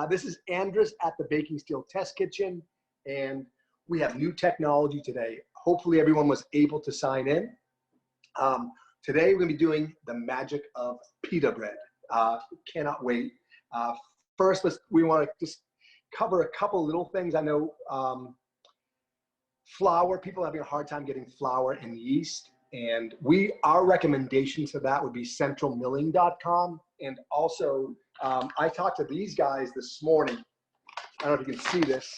This is Andres at the Baking Steel Test Kitchen, and we have new technology today. Hopefully everyone was able to sign in. Today we're gonna be doing the magic of pita bread. Cannot wait. First, we wanna just cover a couple little things. I know flour, people are having a hard time getting flour and yeast, and our recommendations for that would be centralmilling.com. And also, I talked to these guys this morning. I don't know if you can see this,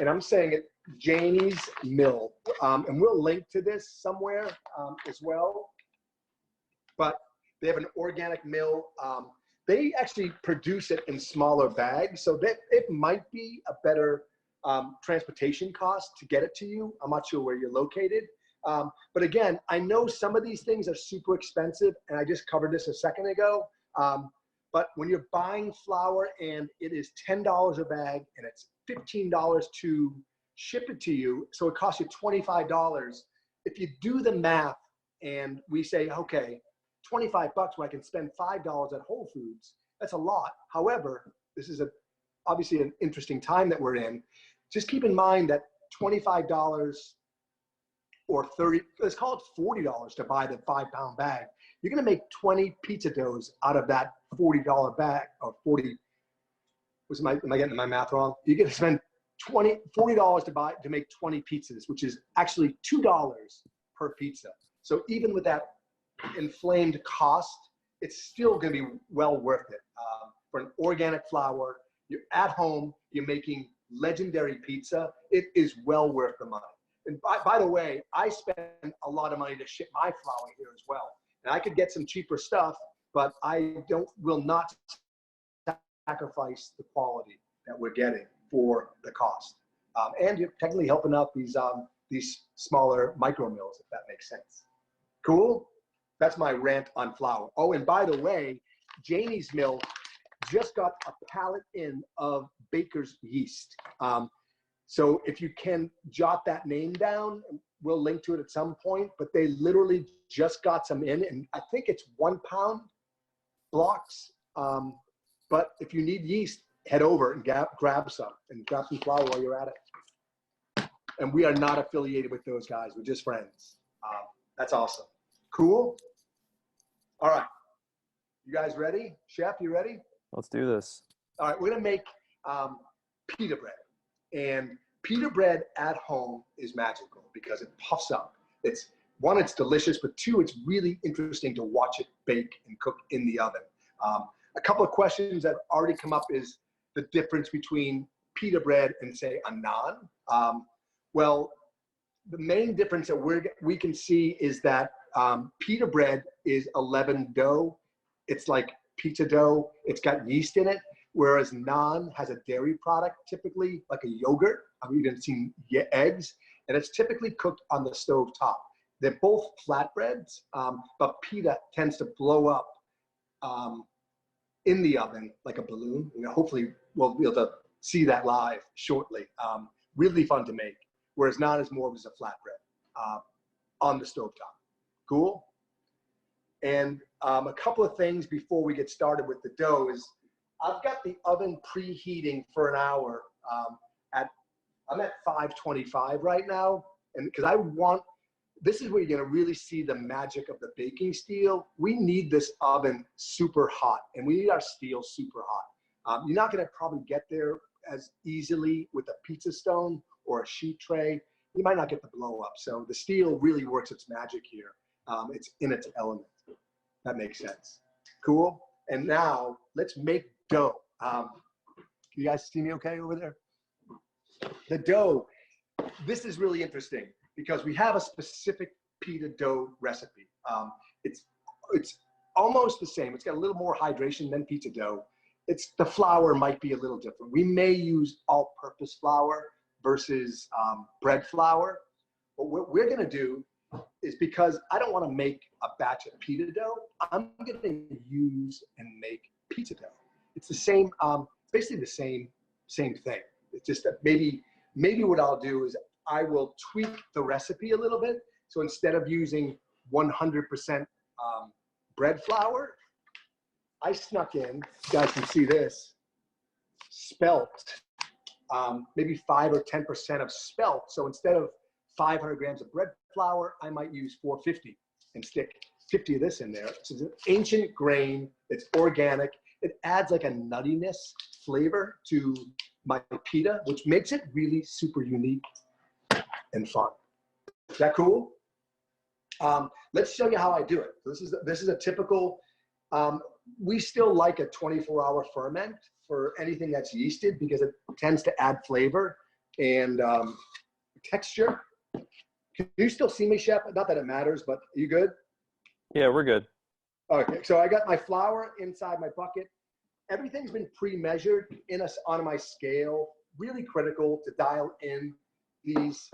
and I'm saying it, Janie's Mill. And we'll link to this somewhere as well. But they have an organic mill. They actually produce it in smaller bags, so that it might be a better transportation cost to get it to you. I'm not sure where you're located. But again, I know some of these things are super expensive, and I just covered this a second ago. But when you're buying flour and it is $10 a bag and it's $15 to ship it to you, so it costs you $25. If you do the math and we say, okay, 25 bucks when I can spend $5 at Whole Foods, that's a lot. However, this is obviously an interesting time that we're in. Just keep in mind that $25 or $30, let's call it $40 to buy the 5-pound bag. You're gonna make 20 pizza doughs out of that $40 bag, or 40, am I getting my math wrong? You're gonna spend $40 to make 20 pizzas, which is actually $2 per pizza. So even with that inflamed cost, it's still gonna be well worth it. For an organic flour, you're at home, you're making legendary pizza, it is well worth the money. And by the way, I spend a lot of money to ship my flour here as well. And I could get some cheaper stuff, but I will not sacrifice the quality that we're getting for the cost. And you're technically helping out these smaller micro mills, if that makes sense. Cool? That's my rant on flour. Oh, and by the way, Janie's Mill just got a pallet in of baker's yeast. So if you can jot that name down, we'll link to it at some point, but they literally just got some in, and I think it's 1 pound blocks. But if you need yeast, head over and grab some flour while you're at it. And we are not affiliated with those guys, we're just friends. That's awesome. Cool? All right, you guys ready? Chef, you ready? Let's do this. All right, we're gonna make pita bread. And pita bread at home is magical because it puffs up. It's delicious, but two, it's really interesting to watch it bake and cook in the oven. A couple of questions that already come up is the difference between pita bread and, say, a naan. Well, the main difference that we can see is that pita bread is a leavened dough. It's like pizza dough. It's got yeast in it. Whereas naan has a dairy product, typically like a yogurt. I've even seen eggs, and it's typically cooked on the stove top. They're both flatbreads, but pita tends to blow up in the oven like a balloon. Hopefully we'll be able to see that live shortly. Really fun to make. Whereas naan is more of a flatbread on the stove top. Cool? And a couple of things before we get started with the dough is, I've got the oven preheating for an hour. I'm at 525 right now, and because this is where you're gonna really see the magic of the baking steel. We need this oven super hot, and we need our steel super hot. You're not gonna probably get there as easily with a pizza stone or a sheet tray. You might not get the blow up. So the steel really works its magic here. It's in its element. That makes sense. Cool. And now let's make dough. Can you guys see me okay over there? The dough, this is really interesting because we have a specific pita dough recipe. It's almost the same. It's got a little more hydration than pizza dough. The flour might be a little different. We may use all-purpose flour versus bread flour. But what we're gonna do is, because I don't wanna make a batch of pita dough, I'm gonna use and make pizza dough. It's the same, basically the same thing. It's just that maybe what I'll do is I will tweak the recipe a little bit. So instead of using 100% bread flour, I snuck in, you guys can see this, spelt, maybe 5 or 10% of spelt. So instead of 500 grams of bread flour, I might use 450 and stick 50 of this in there. So it's an ancient grain. It's organic. It adds like a nuttiness flavor to my pita, which makes it really super unique and fun. Is that cool? Let's show you how I do it. This is a typical, we still like a 24-hour ferment for anything that's yeasted because it tends to add flavor and texture. Can you still see me, Chef? Not that it matters, but are you good? Yeah, we're good. Okay, so I got my flour inside my bucket. Everything's been pre-measured on my scale. Really critical to dial in these.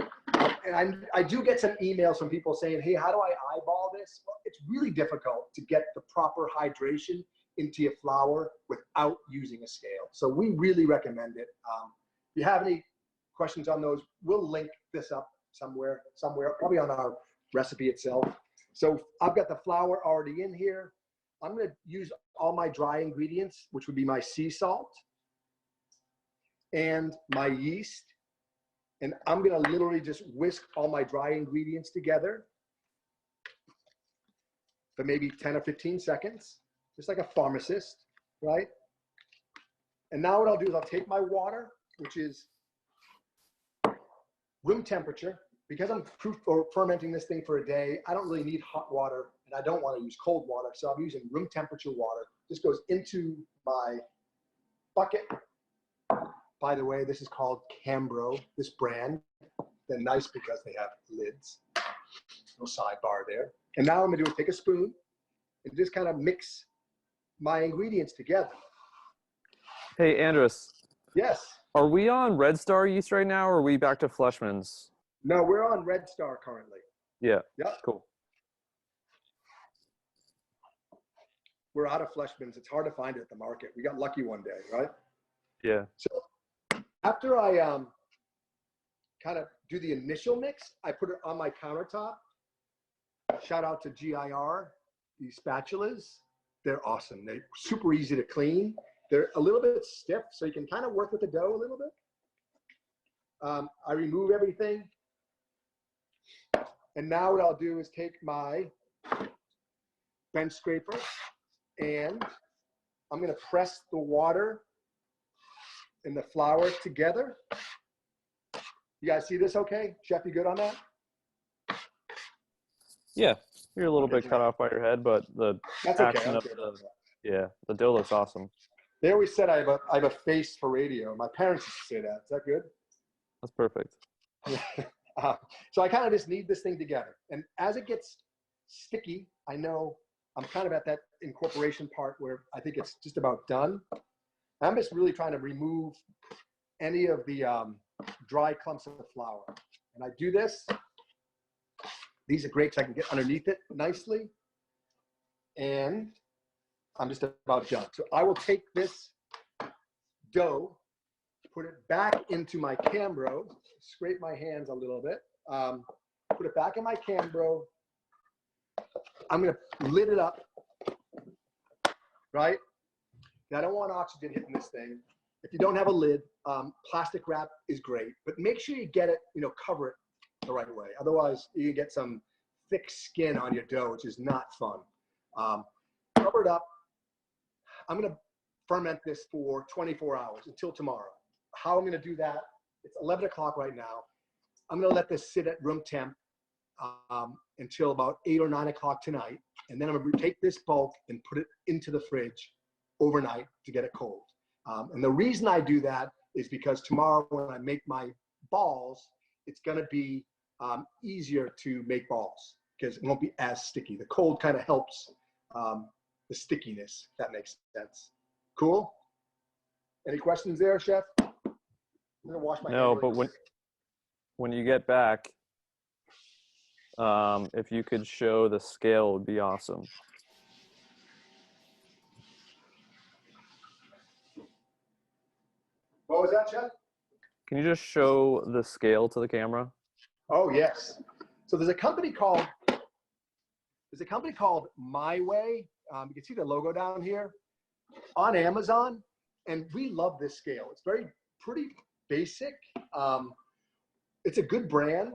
And I do get some emails from people saying, hey, how do I eyeball this? Well, it's really difficult to get the proper hydration into your flour without using a scale. So we really recommend it. If you have any questions on those, we'll link this up somewhere, probably on our recipe itself. So I've got the flour already in here. I'm gonna use all my dry ingredients, which would be my sea salt and my yeast. And I'm gonna literally just whisk all my dry ingredients together for maybe 10 or 15 seconds, just like a pharmacist, right? And now what I'll do is I'll take my water, which is room temperature. Because I'm fermenting this thing for a day, I don't really need hot water, and I don't want to use cold water, so I'm using room temperature water. This goes into my bucket. By the way, this is called Cambro, this brand. They're nice because they have lids. No sidebar there. And now I'm going to do is take a spoon and just kind of mix my ingredients together. Hey, Andres. Yes. Are we on Red Star yeast right now, or are we back to Fleischmann's? No, we're on Red Star currently. Yeah. Yep. Cool. We're out of Fleischmann's. It's hard to find it at the market. We got lucky one day, right? Yeah. So after I kind of do the initial mix, I put it on my countertop. Shout out to GIR, these spatulas. They're awesome. They're super easy to clean. They're a little bit stiff, so you can kind of work with the dough a little bit. I remove everything. And now what I'll do is take my bench scraper and I'm gonna press the water and the flour together. You guys see this okay? Chef, you good on that? Yeah, you're a little bit cut off by your head, but the action of the dough looks awesome. They always said I have a face for radio. My parents used to say that. Is that good? That's perfect. So I kind of just knead this thing together. And as it gets sticky, I know I'm kind of at that incorporation part where I think it's just about done. I'm just really trying to remove any of the dry clumps of the flour. And I do this. These are great because I can get underneath it nicely. And I'm just about done. So I will take this dough, put it back into my Cambro, scrape my hands a little bit, put it back in my Cambro. I'm gonna lid it up, right? Now, I don't want oxygen hitting this thing. If you don't have a lid, plastic wrap is great, but make sure you get it, cover it the right way. Otherwise, you can get some thick skin on your dough, which is not fun. Cover it up. I'm gonna ferment this for 24 hours until tomorrow. How I'm gonna do that, it's 11 o'clock right now. I'm gonna let this sit at room temp until about 8 or 9 o'clock tonight. And then I'm gonna take this bulk and put it into the fridge overnight to get it cold. And the reason I do that is because tomorrow when I make my balls, it's gonna be easier to make balls because it won't be as sticky. The cold kind of helps the stickiness, if that makes sense. Cool? Any questions there, Chef? I'm gonna wash my hands. No, but when you get back, if you could show the scale, it would be awesome. What was that, Chef? Can you just show the scale to the camera? Oh, yes. So there's a company called My Way. You can see the logo down here on Amazon. And we love this scale. It's pretty basic. It's a good brand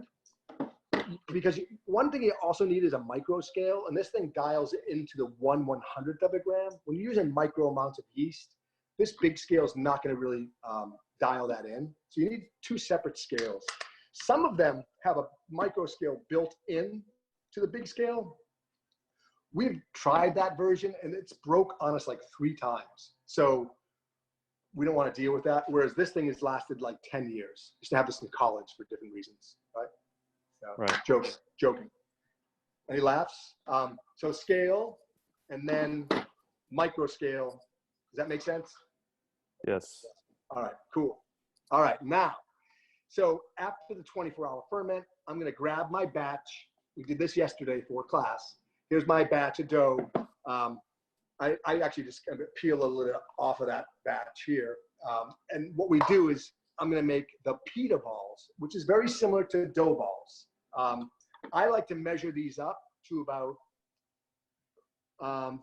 because one thing you also need is a micro scale, and this thing dials into the 1/100th of a gram. When you're using micro amounts of yeast, this big scale is not going to really dial that in. So you need two separate scales. Some of them have a micro scale built in to the big scale. We've tried that version and it's broke on us like 3 times. So we don't want to deal with that. Whereas this thing has lasted like 10 years. Used to have this in college for different reasons, right? So, right. Joking. Any laughs? So scale and then micro scale. Does that make sense? Yes. All right, cool. All right, now, so after the 24-hour ferment, I'm gonna grab my batch. We did this yesterday for class. Here's my batch of dough. I actually just kind of peel a little off of that batch here. And what we do is I'm gonna make the pita balls, which is very similar to dough balls. I like to measure these up to about,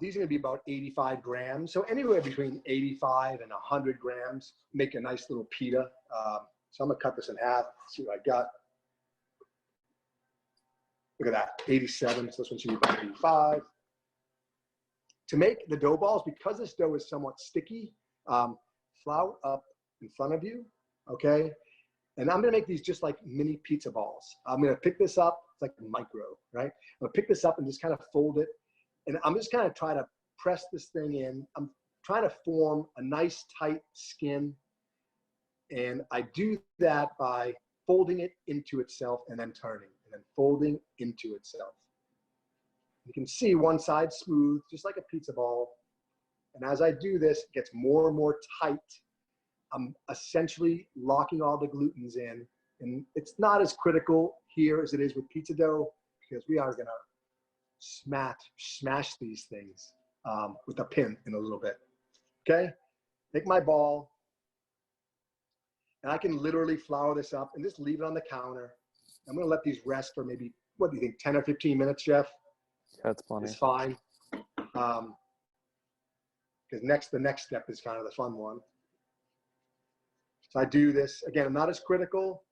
these are gonna be about 85 grams. So anywhere between 85 and 100 grams, make a nice little pita. So I'm gonna cut this in half, see what I got. Look at that, 87, so this one should be about 85. To make the dough balls, because this dough is somewhat sticky, flour up in front of you, okay? And I'm gonna make these just like mini pizza balls. I'm gonna pick this up, it's like micro, right? I'm gonna pick this up and just kind of fold it. And I'm just kind of trying to press this thing in. I'm trying to form a nice tight skin. And I do that by folding it into itself and then turning, and then folding into itself. You can see one side smooth, just like a pizza ball. And as I do this, it gets more and more tight. I'm essentially locking all the glutens in. And it's not as critical here as it is with pizza dough, because we are gonna smash these things with a pin in a little bit. Okay, take my ball, and I can literally flour this up and just leave it on the counter. I'm gonna let these rest for maybe, what do you think, 10 or 15 minutes, Jeff? That's plenty. It's fine. Because the next step is kind of the fun one. So I do this, again, I'm not as critical.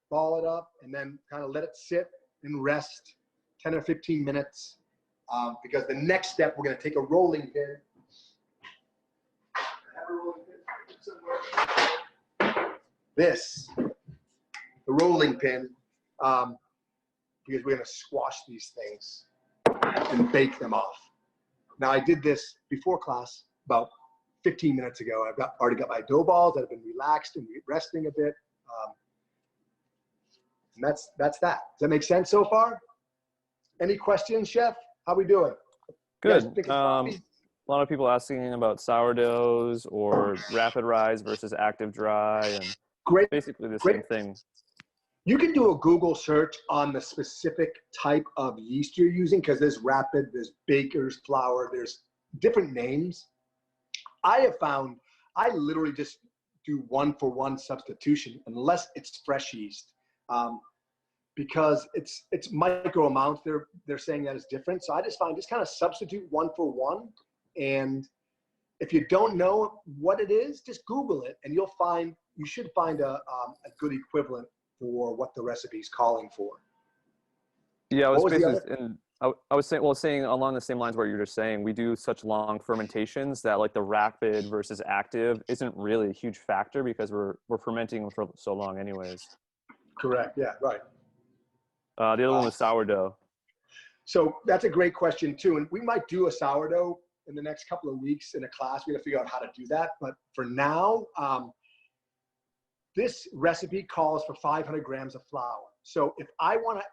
Ball it up and then kind of let it sit and rest 10 or 15 minutes. Because the next step, we're gonna take a rolling pin. I have a rolling pin somewhere. This, the rolling pin, because we're gonna squash these things and bake them off. Now I did this before class about 15 minutes ago. I've already got my dough balls that have been relaxed and resting a bit. And that's that. Does that make sense so far? Any questions, Chef? How we doing? Good. A lot of people asking about sourdoughs or rapid rise versus active dry, and basically the same thing. You can do a Google search on the specific type of yeast you're using, because there's rapid, there's baker's flour, there's different names. I have found I literally just do 1-for-1 substitution unless it's fresh yeast, because it's micro amounts. They're saying that is different. So I just find just kind of substitute 1-for-1, and if you don't know what it is, just Google it, and you should find a good equivalent for what the recipe is calling for. Yeah, I was saying along the same lines where you're just saying, we do such long fermentations that like the rapid versus active isn't really a huge factor because we're fermenting for so long anyways. Correct. Yeah. Right. The other one was sourdough. So that's a great question too, and we might do a sourdough in the next couple of weeks in a class. We got to figure out how to do that, but for now, this recipe calls for 500 grams of flour. So if I want to,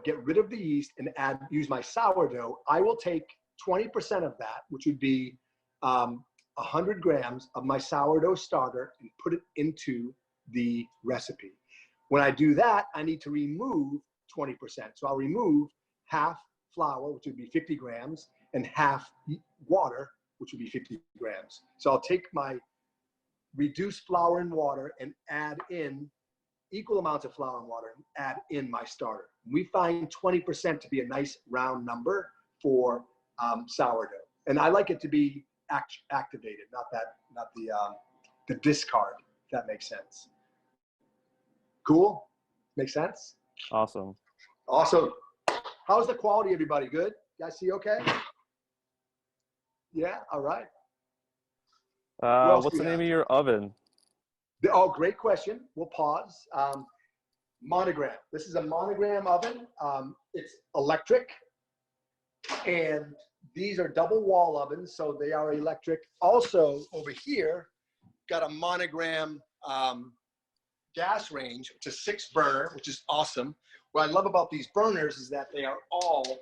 get rid of the yeast and use my sourdough, I will take 20% of that, which would be 100 grams of my sourdough starter, and put it into the recipe. When I do that, I need to remove 20%. So I'll remove half flour, which would be 50 grams, and half water, which would be 50 grams. So I'll take my reduced flour and water and add in equal amounts of flour and water and add in my starter. We find 20% to be a nice round number for sourdough. And I like it to be activated, not the discard, if that makes sense. Cool? Makes sense? Awesome. Awesome. How's the quality, everybody? Good? You guys see okay? Yeah, all right. What's the name of your oven? Oh, great question. We'll pause. Monogram. This is a Monogram oven. It's electric, and these are double wall ovens, so they are electric. Also, over here, got a Monogram gas range, which is 6 burner, which is awesome. What I love about these burners is that they are all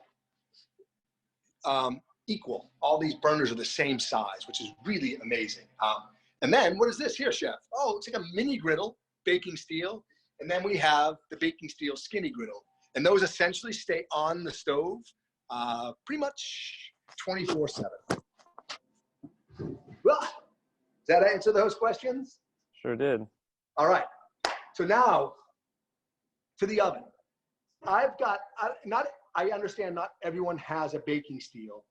equal. All these burners are the same size, which is really amazing. And then what is this here, chef? Oh, it's like a mini griddle, baking steel. And then we have the baking steel skinny griddle. And those essentially stay on the stove pretty much 24/7. Well, does that answer those questions? Sure did. All right. So now to the oven. I understand not everyone has a baking steel.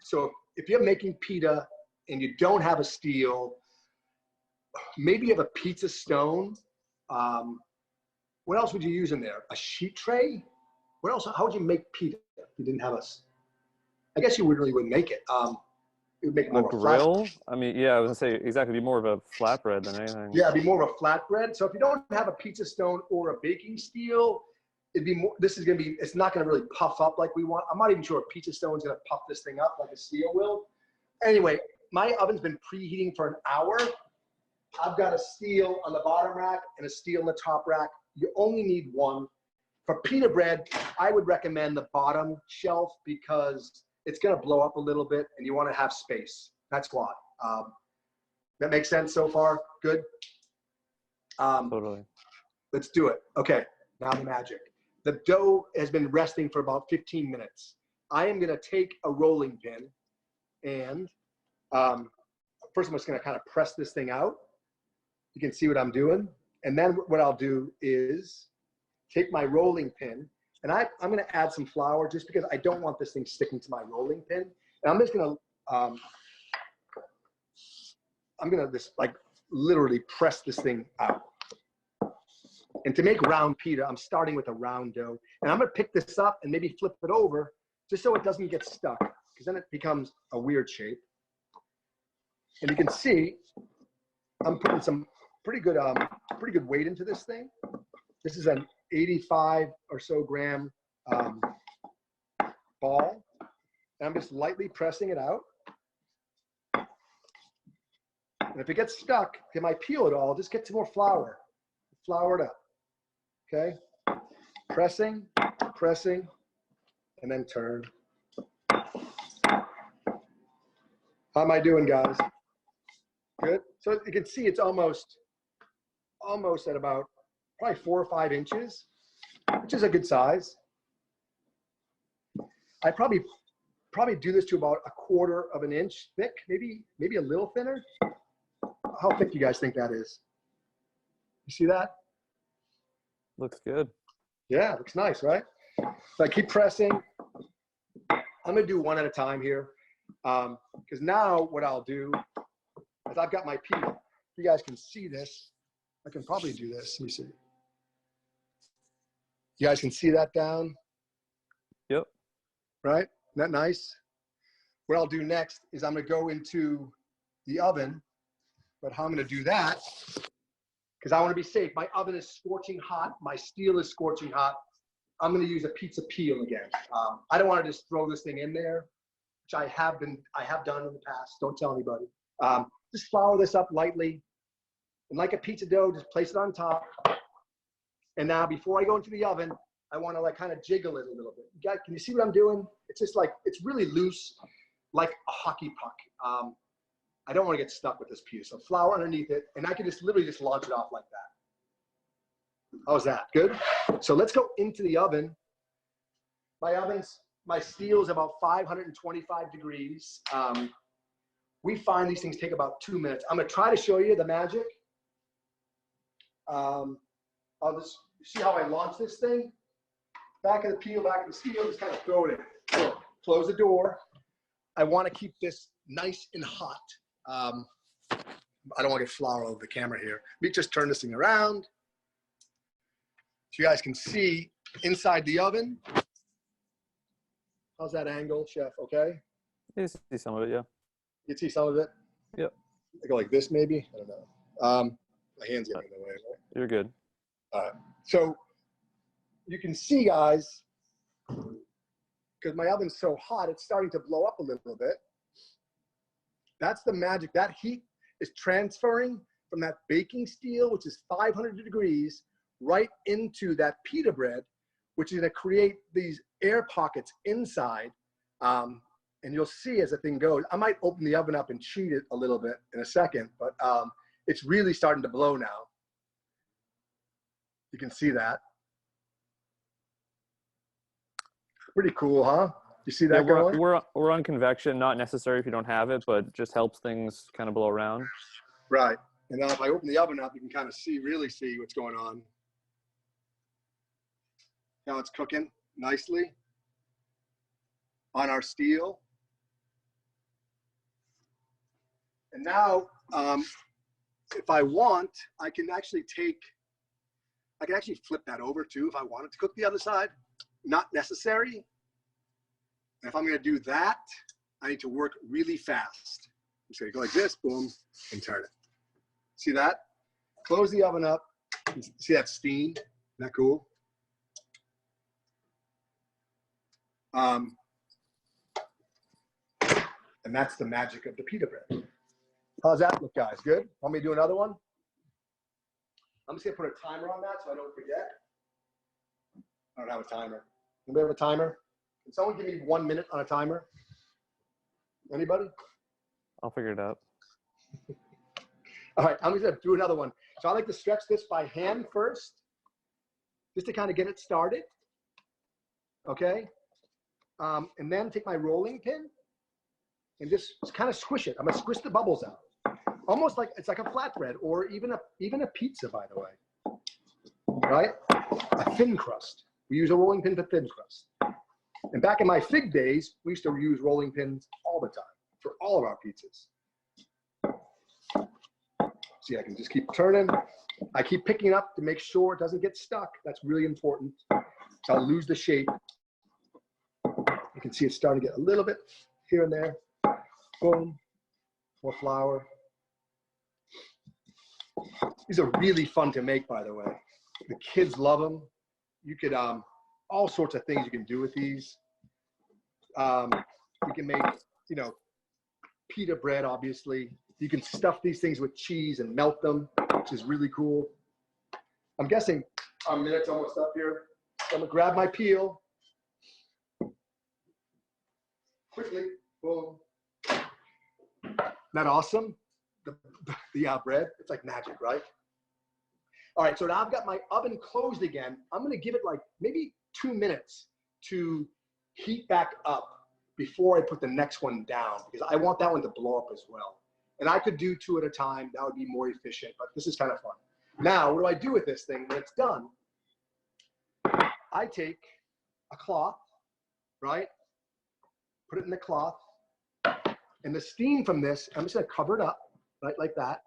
So if you're making pita and you don't have a steel, maybe you have a pizza stone. What else would you use in there? A sheet tray? What else? How would you make pita if you didn't have I guess you really wouldn't make it. It would make more A of a grill? I mean, yeah, I was gonna say exactly. It'd be more of a flatbread than anything. Yeah, it'd be more of a flatbread. So if you don't have a pizza stone or a baking steel, it'd be more. It's not gonna really puff up like we want. I'm not even sure a pizza stone's gonna puff this thing up like a steel will. Anyway, my oven's been preheating for an hour. I've got a steel on the bottom rack and a steel on the top rack. You only need one. For pita bread, I would recommend the bottom shelf because it's gonna blow up a little bit and you wanna have space. That's why. That makes sense so far? Good? Totally. Let's do it. Okay, now the magic. The dough has been resting for about 15 minutes. I am gonna take a rolling pin and first I'm just gonna kind of press this thing out. You can see what I'm doing. And then what I'll do is take my rolling pin and I'm gonna add some flour just because I don't want this thing sticking to my rolling pin. And I'm just gonna, just like literally press this thing out. And to make round pita, I'm starting with a round dough. And I'm gonna pick this up and maybe flip it over just so it doesn't get stuck, because then it becomes a weird shape. And you can see I'm putting some pretty good weight into this thing. This is an 85 or so gram ball. And I'm just lightly pressing it out. And if it gets stuck, if I peel it all, just get some more flour. Flour it up. Okay? Pressing, and then turn. How am I doing, guys? Good. So you can see it's almost at about probably 4 or 5 inches, which is a good size. I probably do this to about 1/4 of an inch thick, maybe a little thinner. How thick do you guys think that is? You see that? Looks good. Yeah, looks nice, right? So I keep pressing. I'm gonna do one at a time here, because now what I'll do is I've got my pita. You guys can see this. I can probably do this. Let me see. You guys can see that down? Yep. Right? Isn't that nice? What I'll do next is I'm gonna go into the oven, but how I'm gonna do that, because I wanna be safe. My oven is scorching hot. My steel is scorching hot. I'm gonna use a pizza peel again. I don't wanna just throw this thing in there, which I have done in the past. Don't tell anybody. Just flour this up lightly. And like a pizza dough, just place it on top. And now before I go into the oven, I wanna like kind of jiggle it a little bit. You guys, can you see what I'm doing? It's just like, it's really loose, like a hockey puck. I don't wanna get stuck with this piece. So flour underneath it, and I can just literally just launch it off like that. How's that, good? So let's go into the oven. My steel is about 525 degrees. We find these things take about 2 minutes. I'm gonna try to show you the magic. I'll just see how I launch this thing. Back of the peel, back of the steel, just kind of throw it in. So, close the door. I want to keep this nice and hot. I don't want to get flour over the camera here. Let me just turn this thing around so you guys can see inside the oven. How's that angle, Chef? Okay? You see some of it, yeah. You can see some of it? Yep. I go like this, maybe? I don't know. My hand's getting in the way, right? You're good. All right. So you can see, guys, because my oven's so hot, it's starting to blow up a little bit. That's the magic. That heat is transferring from that baking steel, which is 500 degrees, right into that pita bread, which is going to create these air pockets inside. And you'll see as the thing goes. I might open the oven up and cheat it a little bit in a second, but it's really starting to blow now. You can see that. Pretty cool, huh? You see that going? We're on convection, not necessary if you don't have it, but just helps things kind of blow around. Right. And now if I open the oven up, you can kind of really see what's going on. Now it's cooking nicely on our steel. And now, if I want, I can actually flip that over too if I wanted to cook the other side. Not necessary. And if I'm going to do that, I need to work really fast. I'm just going to go like this, boom, and turn it. See that? Close the oven up. See that steam? Isn't that cool? And that's the magic of the pita bread. How's that look, guys? Good? Want me to do another one? I'm just going to put a timer on that so I don't forget. I don't have a timer. Anybody have a timer? Can someone give me 1 minute on a timer? Anybody? I'll figure it out. All right, I'm going to do another one. So I like to stretch this by hand first, just to kind of get it started. Okay? And then take my rolling pin and just kind of squish it. I'm going to squish the bubbles out. Almost like it's like a flatbread or even a pizza, by the way. Right? A thin crust. We use a rolling pin for thin crust. And back in my fig days, we used to use rolling pins all the time for all of our pizzas. See, I can just keep turning. I keep picking up to make sure it doesn't get stuck. That's really important. So I'll lose the shape. You can see it's starting to get a little bit here and there. Boom. More flour. These are really fun to make, by the way. The kids love them. You could, all sorts of things you can do with these. You can make, pita bread, obviously. You can stuff these things with cheese and melt them, which is really cool. I'm guessing our minute's almost up here. So I'm gonna grab my peel. Quickly, boom. Isn't that awesome? The bread, it's like magic, right? All right, so now I've got my oven closed again. I'm gonna give it like maybe 2 minutes to heat back up before I put the next one down, because I want that one to blow up as well. And I could do 2 at a time. That would be more efficient, but this is kind of fun. Now, what do I do with this thing when it's done? I take a cloth, right? Put it in the cloth. And the steam from this, I'm just gonna cover it up, right, like that.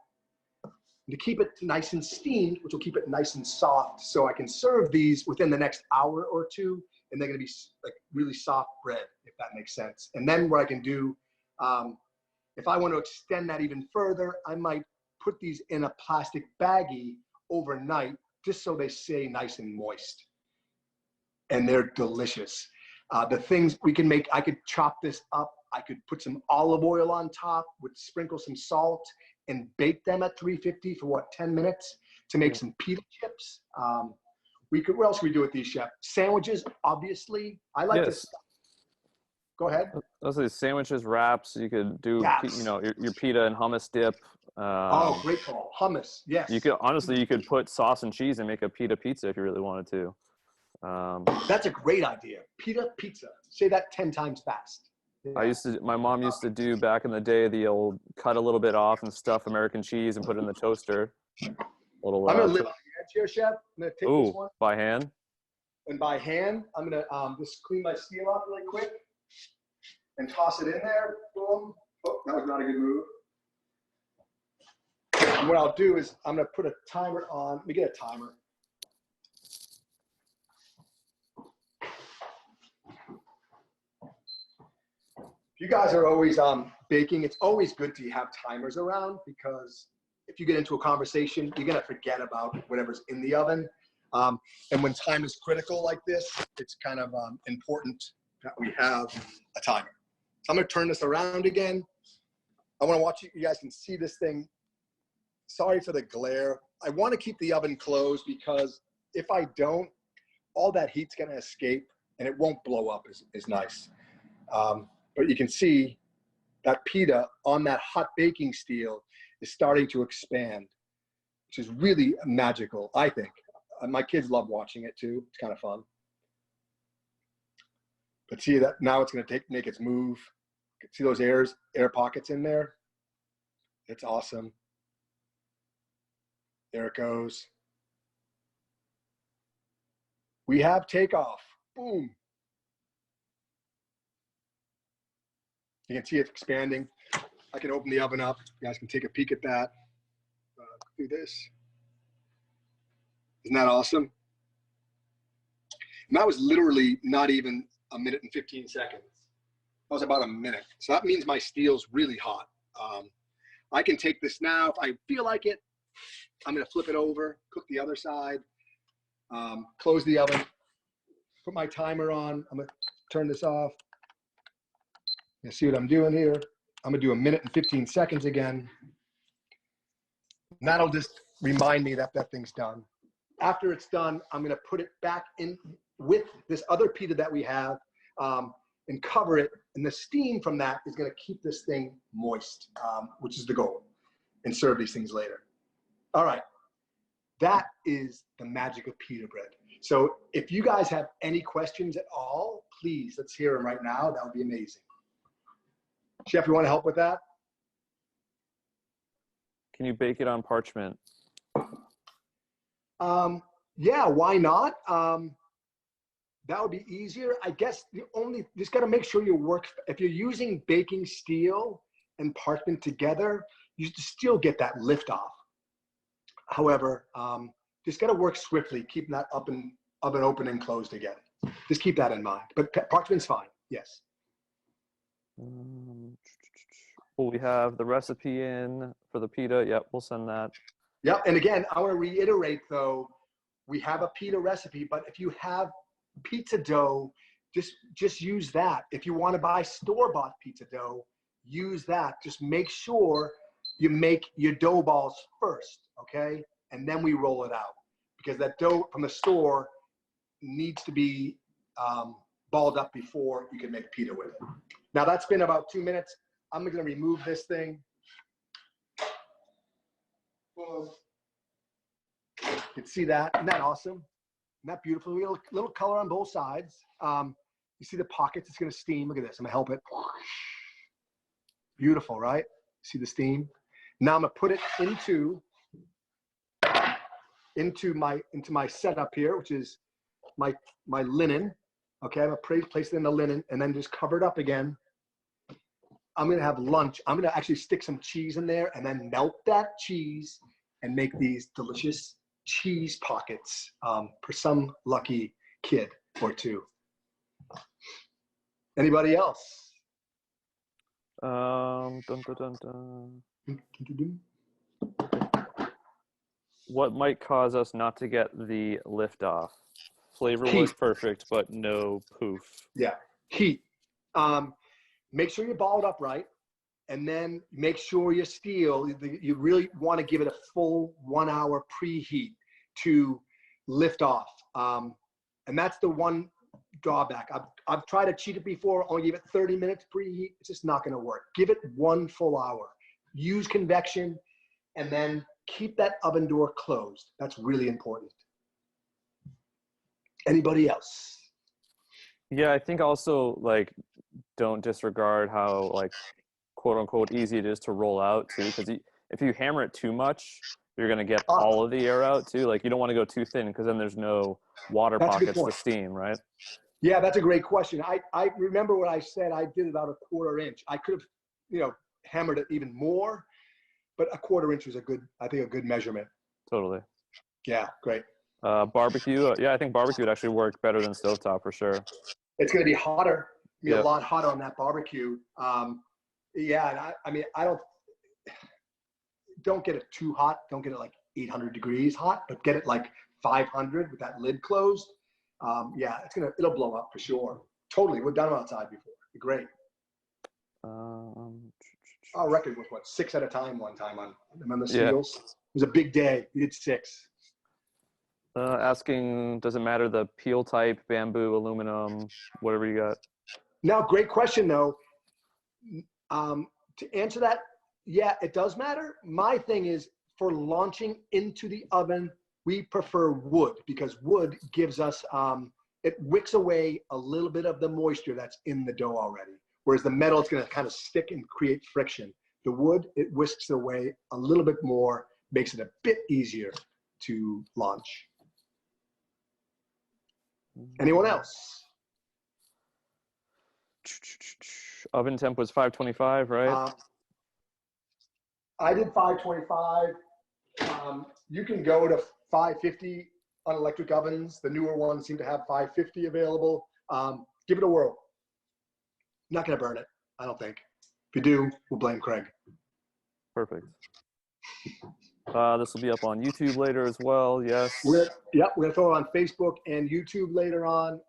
And to keep it nice and steamed, which will keep it nice and soft, so I can serve these within the next hour or two, and they're gonna be like really soft bread, if that makes sense. And then what I can do, if I want to extend that even further, I might put these in a plastic baggie overnight, just so they stay nice and moist. And they're delicious. The things we can make, I could chop this up. I could put some olive oil on top, sprinkle some salt, and bake them at 350 for what, 10 minutes to make some pita chips. What else can we do with these, Chef? Sandwiches, obviously. I like to stuff. Go ahead. Those are sandwiches, wraps. You could do, your pita and hummus dip. Oh, great call. Hummus, yes. You could put sauce and cheese and make a pita pizza if you really wanted to. That's a great idea. Pita pizza. Say that 10 times fast. Yeah. My mom used to do back in the day the old cut a little bit off and stuff American cheese and put it in the toaster. I'm gonna live on the edge here, Chef. I'm gonna take this one. By hand? And by hand, I'm gonna just clean my steel off really quick. and toss it in there. Boom. Oh, that was not a good move. And what I'll do is I'm going to put a timer on. Let me get a timer. If you guys are always baking, it's always good to have timers around, because if you get into a conversation, you're going to forget about whatever's in the oven. And when time is critical like this, it's kind of important that we have a timer. So I'm going to turn this around again. I want to watch you guys can see this thing. Sorry for the glare. I want to keep the oven closed, because if I don't, all that heat's going to escape and it won't blow up as nice. But you can see that pita on that hot baking steel is starting to expand, which is really magical, I think. My kids love watching it too. It's kind of fun. But see that now it's going to make its move. See those air pockets in there? It's awesome. There it goes. We have takeoff. Boom. You can see it's expanding. I can open the oven up. You guys can take a peek at that. Do this. Isn't that awesome? And that was literally not even a minute and 15 seconds. That was about a minute. So that means my steel's really hot. I can take this now. If I feel like it, I'm going to flip it over, cook the other side, close the oven, put my timer on. I'm going to turn this off. You see what I'm doing here? I'm going to do a minute and 15 seconds again. And that'll just remind me that that thing's done. After it's done, I'm going to put it back in with this other pita that we have and cover it. And the steam from that is going to keep this thing moist, which is the goal, and serve these things later. All right. That is the magic of pita bread. So if you guys have any questions at all, please, let's hear them right now. That would be amazing. Chef, you want to help with that? Can you bake it on parchment? Yeah, why not? That would be easier. I guess just got to make sure if you're using baking steel and parchment together, you still get that lift off. However, just got to work swiftly, keeping that oven open and closed again. Just keep that in mind. But parchment's fine, yes. Well, we have the recipe in for the pita. Yep, we'll send that. Yep, and again, I want to reiterate though, we have a pita recipe, but if you have pizza dough, just use that. If you want to buy store-bought pizza dough, use that. Just make sure you make your dough balls first, okay? And then we roll it out, because that dough from the store needs to be balled up before you can make pita with it. Now that's been about 2 minutes. I'm gonna remove this thing. Boom. You can see that. Isn't that awesome? Isn't that beautiful? We have a little color on both sides. You see the pockets, it's gonna steam. Look at this, I'm gonna help it. Beautiful, right? See the steam? Now I'm gonna put it into my setup here, which is my linen. Okay, I'm gonna place it in the linen and then just cover it up again. I'm gonna have lunch. I'm gonna actually stick some cheese in there and then melt that cheese and make these delicious cheese pockets for some lucky kid or two. Anybody else? Dun, dun, dun, dun. What might cause us not to get the lift off? Flavor was perfect, but no poof. Yeah, heat. Make sure you ball it up right, and then make sure your steel, you really want to give it a full 1 hour preheat to lift off. And that's the one drawback. I've tried to cheat it before, only give it 30 minutes preheat. It's just not going to work. Give it 1 full hour. Use convection, and then keep that oven door closed. That's really important. Anybody else? Yeah, I think also like don't disregard how like quote unquote easy it is to roll out too, because if you hammer it too much, you're gonna get all of the air out too. Like you don't want to go too thin, because then there's no water pockets to steam, right? Yeah, that's a great question. I remember what I said. I did about a 1/4 inch. I could have, hammered it even more, but a 1/4 inch was I think a good measurement. Totally. Yeah, great. Barbecue. Yeah, I think barbecue would actually work better than stovetop for sure. It's going to be hotter, a Yep. lot hotter on that barbecue. Yeah, and I mean, I don't get it too hot. Don't get it like 800 degrees hot, but get it like 500 with that lid closed. Yeah, it'll blow up for sure. Totally. We've done it outside before. Great. Our record was what, 6 at a time one time on the steels. It was a big day. We did 6. Asking, does it matter the peel type, bamboo, aluminum, whatever you got? Now, great question though. To answer that, yeah, it does matter. My thing is, for launching into the oven, we prefer wood because wood gives us, it wicks away a little bit of the moisture that's in the dough already. Whereas the metal is going to kind of stick and create friction. The wood, it whisks away a little bit more, makes it a bit easier to launch. Anyone else? Oven temp was 525, right? I did 525. You can go to 550 on electric ovens. The newer ones seem to have 550 available. Give it a whirl. Not going to burn it, I don't think. If you do, we'll blame Craig. Perfect. This will be up on YouTube later as well. Yes. We're going to throw it on Facebook and YouTube later on.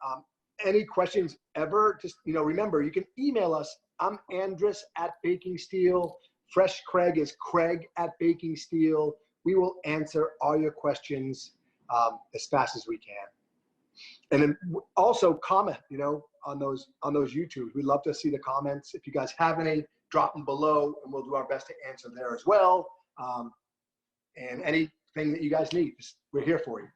Any questions ever, just, remember, you can email us. I'm Andres at Baking Steel. Fresh Craig is Craig at Baking Steel. We will answer all your questions as fast as we can. And then also comment, on those YouTubes. We'd love to see the comments. If you guys have any, drop them below and we'll do our best to answer there as well. And anything that you guys need, we're here for you.